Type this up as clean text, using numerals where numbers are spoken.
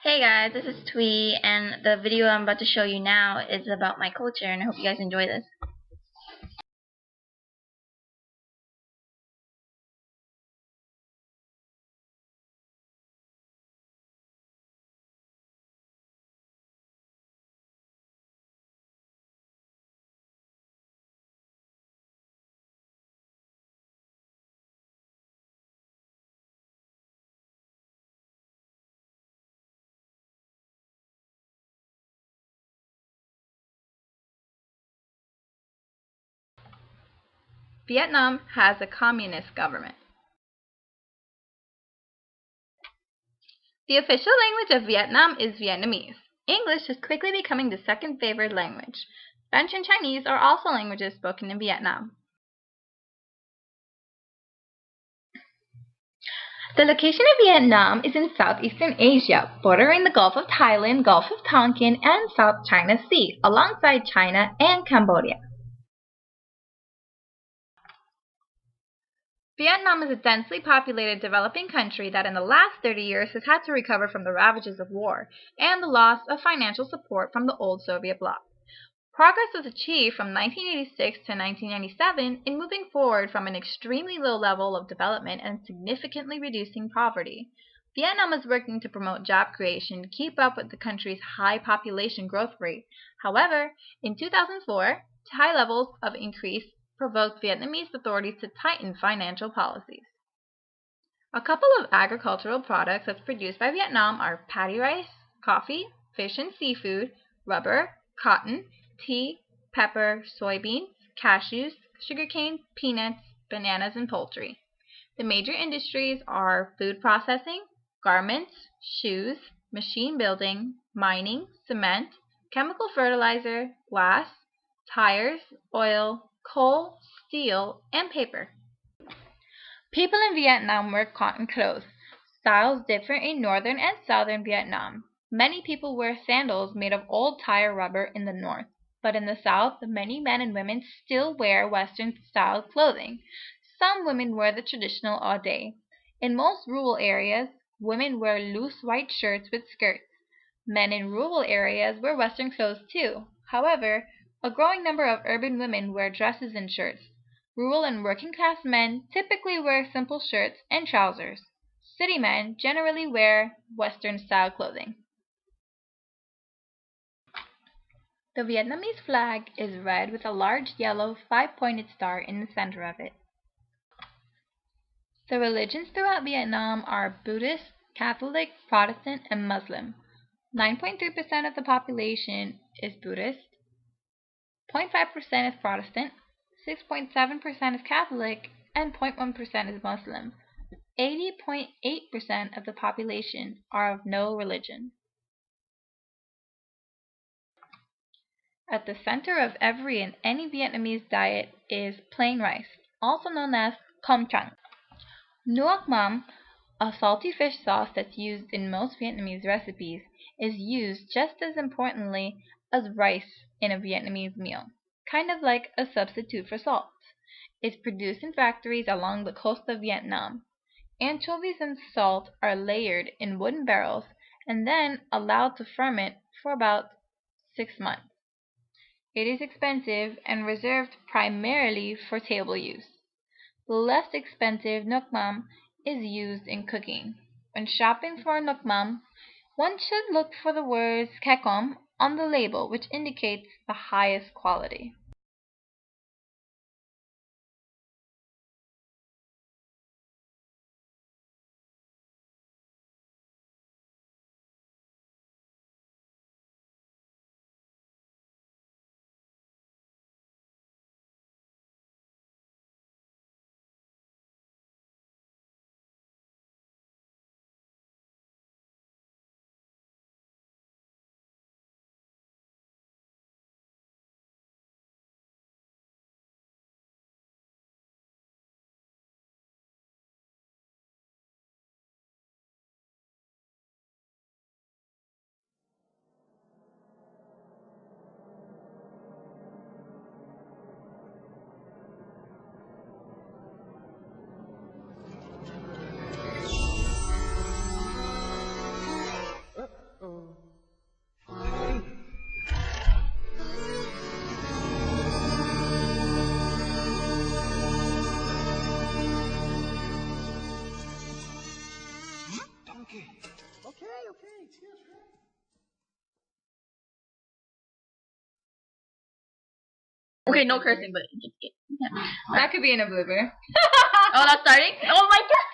Hey guys, this is Twee, and the video I'm about to show you now is about my culture, and I hope you guys enjoy this. Vietnam has a communist government. The official language of Vietnam is Vietnamese. English is quickly becoming the second favored language. French and Chinese are also languages spoken in Vietnam. The location of Vietnam is in Southeastern Asia, bordering the Gulf of Thailand, Gulf of Tonkin, and South China Sea, alongside China and Cambodia. Vietnam is a densely populated developing country that in the last 30 years has had to recover from the ravages of war and the loss of financial support from the old Soviet bloc. Progress was achieved from 1986 to 1997 in moving forward from an extremely low level of development and significantly reducing poverty. Vietnam is working to promote job creation to keep up with the country's high population growth rate. However, in 2004, high levels of increase provoked Vietnamese authorities to tighten financial policies. A couple of agricultural products that's produced by Vietnam are paddy rice, coffee, fish and seafood, rubber, cotton, tea, pepper, soybeans, cashews, sugarcane, peanuts, bananas, and poultry. The major industries are food processing, garments, shoes, machine building, mining, cement, chemical fertilizer, glass, tires, oil, coal, steel, and paper. People in Vietnam wear cotton clothes. Styles differ in northern and southern Vietnam. Many people wear sandals made of old tire rubber in the north, but in the south, many men and women still wear Western-style clothing. Some women wear the traditional all day. In most rural areas, women wear loose white shirts with skirts. Men in rural areas wear Western clothes too. However, a growing number of urban women wear dresses and shirts. Rural and working-class men typically wear simple shirts and trousers. City men generally wear Western-style clothing. The Vietnamese flag is red with a large yellow five-pointed star in the center of it. The religions throughout Vietnam are Buddhist, Catholic, Protestant, and Muslim. 9.3% of the population is Buddhist, 0.5% is Protestant, 6.7% is Catholic, and 0.1% is Muslim. 80.8% of the population are of no religion. At the center of every and any Vietnamese diet is plain rice, also known as com trắng. Nuoc mam, a salty fish sauce that's used in most Vietnamese recipes, is used just as importantly as rice in a Vietnamese meal, kind of like a substitute for salt. It's produced in factories along the coast of Vietnam. Anchovies and salt are layered in wooden barrels and then allowed to ferment for about 6 months. It is expensive and reserved primarily for table use. The less expensive nuoc mam is used in cooking. When shopping for nuoc mam, one should look for the words "Khe com" on the label, which indicates the highest quality. Okay, no cursing, but just kidding. Yeah. That could be in a blooper. Oh, that's starting? Oh my god!